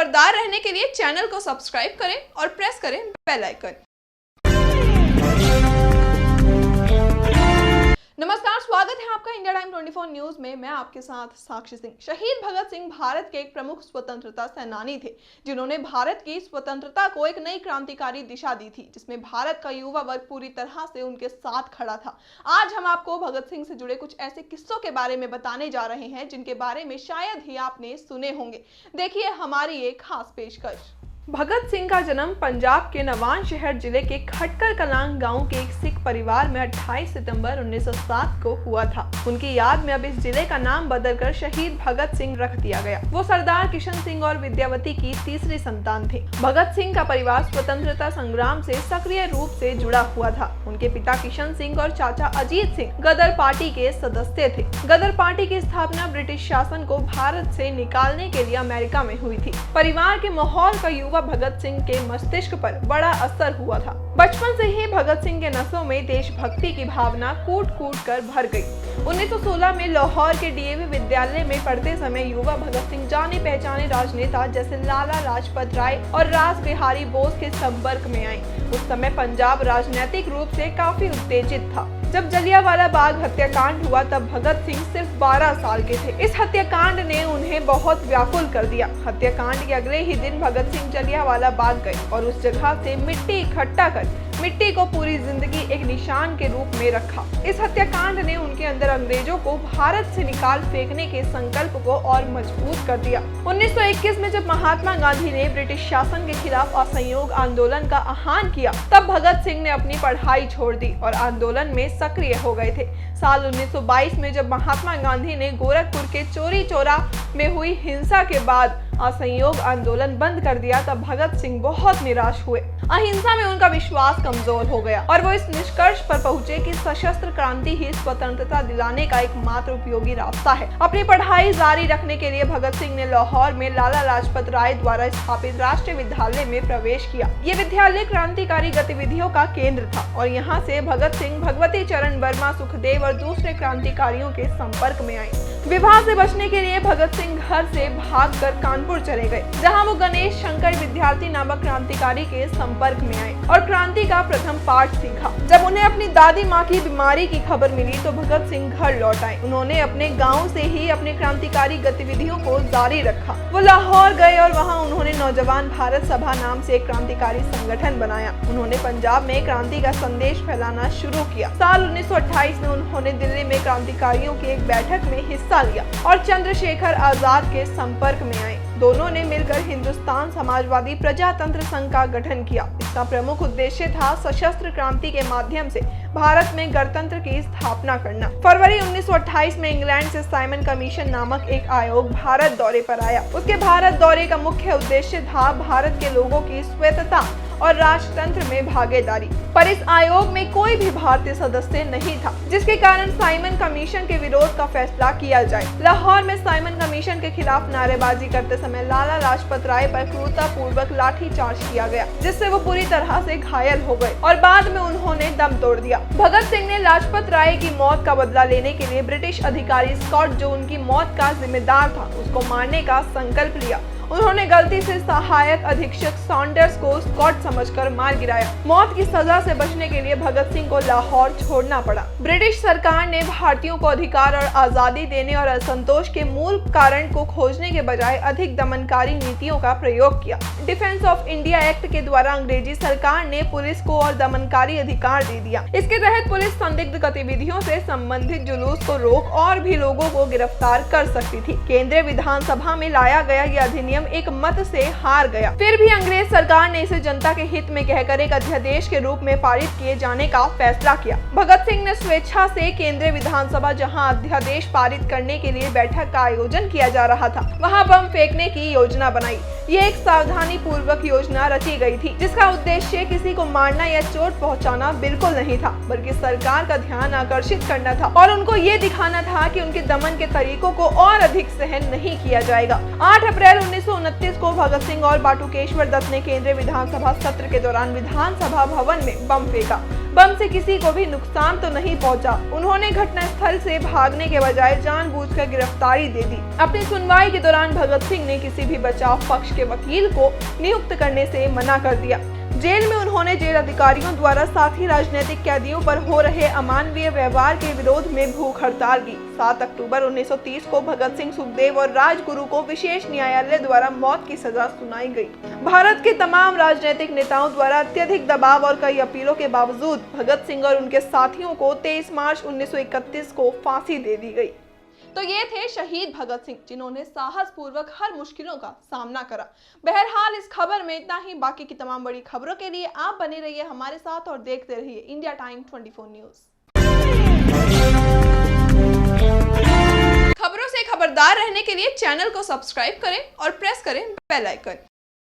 खबरदार रहने के लिए चैनल को सब्सक्राइब करें और प्रेस करें बेल आइकन। नमस्कार, स्वागत है आपका इंडिया टाइम 24 न्यूज में। मैं आपके साथ साक्षी सिंह। शहीद भगत सिंह भारत के एक प्रमुख स्वतंत्रता सेनानी थे, जिन्होंने भारत की स्वतंत्रता को एक नई क्रांतिकारी दिशा दी थी, जिसमें भारत का युवा वर्ग पूरी तरह से उनके साथ खड़ा था। आज हम आपको भगत सिंह से जुड़े कुछ ऐसे किस्सों के बारे में बताने जा रहे हैं जिनके बारे में शायद ही आपने सुने होंगे। देखिए हमारी एक खास पेशकश। भगत सिंह का जन्म पंजाब के नवांशहर जिले के खटकर कलां गांव के एक सिख परिवार में 28 सितंबर 1907 को हुआ था। उनकी याद में अब इस जिले का नाम बदलकर शहीद भगत सिंह रख दिया गया। वो सरदार किशन सिंह और विद्यावती की तीसरी संतान थे। भगत सिंह का परिवार स्वतंत्रता संग्राम से सक्रिय रूप से जुड़ा हुआ था। उनके पिता किशन सिंह और चाचा अजीत सिंह गदर पार्टी के सदस्य थे। गदर पार्टी की स्थापना ब्रिटिश शासन को भारत से निकालने के लिए अमेरिका में हुई थी। परिवार के माहौल का युवा भगत सिंह के मस्तिष्क पर बड़ा असर हुआ था। बचपन से ही भगत सिंह के नसों में देशभक्ति की भावना कूट कूट कर भर गई। 1916 में लाहौर के डीएवी विद्यालय में पढ़ते समय युवा भगत सिंह जाने पहचाने राजनेता जैसे लाला लाजपत राय और रास बिहारी बोस के संपर्क में आए। उस समय पंजाब राजनीतिक रूप से काफी उत्तेजित था। जब जलियांवाला बाग हत्याकांड हुआ तब भगत सिंह सिर्फ 12 साल के थे। इस हत्याकांड ने उन्हें बहुत व्याकुल कर दिया। हत्याकांड के अगले ही दिन भगत सिंह जलियांवाला बाग गए और उस जगह से मिट्टी इकट्ठा कर मिट्टी को पूरी जिंदगी एक निशान के रूप में रखा। इस हत्याकांड ने उनके अंदर अंग्रेजों को भारत से निकाल फेंकने के संकल्प को और मजबूत कर दिया। 1921 में जब महात्मा गांधी ने ब्रिटिश शासन के खिलाफ असहयोग आंदोलन का आह्वान किया, तब भगत सिंह ने अपनी पढ़ाई छोड़ दी और आंदोलन में सक्रिय हो गए थे। साल 1922 में जब महात्मा गांधी ने गोरखपुर के चोरी चौरा में हुई हिंसा के बाद असहयोग आंदोलन बंद कर दिया, तब भगत सिंह बहुत निराश हुए। अहिंसा में उनका विश्वास कमजोर हो गया और वो इस निष्कर्ष पर पहुंचे कि सशस्त्र क्रांति ही स्वतंत्रता दिलाने का एकमात्र उपयोगी रास्ता है। अपनी पढ़ाई जारी रखने के लिए भगत सिंह ने लाहौर में लाला लाजपत राय द्वारा स्थापित राष्ट्रीय विद्यालय में प्रवेश किया। ये विद्यालय क्रांतिकारी गतिविधियों का केंद्र था और यहाँ से भगत सिंह भगवती चरण वर्मा, सुखदेव और दूसरे क्रांतिकारियों के संपर्क में आए। विवाह से बचने के लिए भगत सिंह घर से भागकर कानपुर चले गए, जहां वो गणेश शंकर विद्यार्थी नामक क्रांतिकारी के संपर्क में आए और क्रांति का प्रथम पाठ सीखा। जब उन्हें अपनी दादी माँ की बीमारी की खबर मिली तो भगत सिंह घर लौट आए। उन्होंने अपने गांव से ही अपने क्रांतिकारी गतिविधियों को जारी रखा। वो लाहौर गए और वहां उन्होंने नौजवान भारत सभा नाम से एक क्रांतिकारी संगठन बनाया। उन्होंने पंजाब में क्रांति का संदेश फैलाना शुरू किया। साल 1928 में उन्होंने दिल्ली में क्रांतिकारियों की एक बैठक में हिस्सा लिया और चंद्रशेखर आजाद के संपर्क में आए। दोनों ने मिलकर हिंदुस्तान समाजवादी प्रजातंत्र संघ का गठन किया। इसका प्रमुख उद्देश्य था सशस्त्र क्रांति के माध्यम से भारत में गणतंत्र की स्थापना करना। फरवरी 1928 में इंग्लैंड से साइमन कमीशन नामक एक आयोग भारत दौरे पर आया। उसके भारत दौरे का मुख्य उद्देश्य था भारत के लोगों की स्वायत्तता और राजतंत्र में भागीदारी। पर इस आयोग में कोई भी भारतीय सदस्य नहीं था, जिसके कारण साइमन कमीशन के विरोध का फैसला किया जाए। लाहौर में साइमन कमीशन के खिलाफ नारेबाजी करते समय लाला लाजपत राय पर क्रूरतापूर्वक लाठीचार्ज किया गया, जिससे वो पूरी तरह से घायल हो गए और बाद में उन्होंने दम तोड़ दिया। भगत सिंह ने लाजपत राय की मौत का बदला लेने के लिए ब्रिटिश अधिकारी स्कॉट, जो उनकी मौत का जिम्मेदार था, उसको मारने का संकल्प लिया। उन्होंने गलती से सहायक अधीक्षक सॉन्डर्स को स्कॉट समझकर मार गिराया। मौत की सजा से बचने के लिए भगत सिंह को लाहौर छोड़ना पड़ा। ब्रिटिश सरकार ने भारतीयों को अधिकार और आजादी देने और असंतोष के मूल कारण को खोजने के बजाय अधिक दमनकारी नीतियों का प्रयोग किया। डिफेंस ऑफ इंडिया एक्ट के द्वारा अंग्रेजी सरकार ने पुलिस को और दमनकारी अधिकार दे दिया। इसके तहत पुलिस संदिग्ध गतिविधियों से संबंधित जुलूस को रोक और भी लोगों को गिरफ्तार कर सकती थी। केंद्रीय विधानसभा में लाया गया यह अधिनियम एक मत से हार गया। फिर भी अंग्रेज सरकार ने इसे जनता के हित में कहकर एक अध्यादेश के रूप में पारित किए जाने का फैसला किया। भगत सिंह ने स्वेच्छा से केंद्रीय विधानसभा, जहां अध्यादेश पारित करने के लिए बैठक का आयोजन किया जा रहा था, वहां बम फेंकने की योजना बनाई। ये एक सावधानी पूर्वक योजना रची गई थी, जिसका उद्देश्य किसी को मारना या चोट पहुंचाना बिल्कुल नहीं था, बल्कि सरकार का ध्यान आकर्षित करना था और उनको ये दिखाना था कि उनके दमन के तरीकों को और अधिक सहन नहीं किया जाएगा। 8 अप्रैल 1929 को भगत सिंह और बाटुकेश्वर दत्त ने केंद्रीय विधानसभा सत्र के दौरान विधानसभा भवन में बम फेंका। बम से किसी को भी नुकसान तो नहीं पहुंचा। उन्होंने घटनास्थल से भागने के बजाय जानबूझकर गिरफ्तारी दे दी। अपनी सुनवाई के दौरान भगत सिंह ने किसी भी बचाव पक्ष के वकील को नियुक्त करने से मना कर दिया। जेल में उन्होंने जेल अधिकारियों द्वारा साथी राजनीतिक कैदियों पर हो रहे अमानवीय व्यवहार के विरोध में भूख हड़ताल की। 7 अक्टूबर 1930 को भगत सिंह, सुखदेव और राजगुरु को विशेष न्यायालय द्वारा मौत की सजा सुनाई गई। भारत के तमाम राजनीतिक नेताओं द्वारा अत्यधिक दबाव और कई अपीलों के बावजूद भगत सिंह और उनके साथियों को 23 मार्च 1931 को फांसी दे दी गई। तो ये थे शहीद भगत सिंह, जिन्होंने साहस पूर्वक हर मुश्किलों का सामना करा। बहरहाल इस खबर में इतना ही। बाकी की तमाम बड़ी खबरों के लिए आप बने रहिए हमारे साथ और देखते रहिए इंडिया टाइम 24 न्यूज। खबरों से खबरदार रहने के लिए चैनल को सब्सक्राइब करें और प्रेस करें बेल आइकन।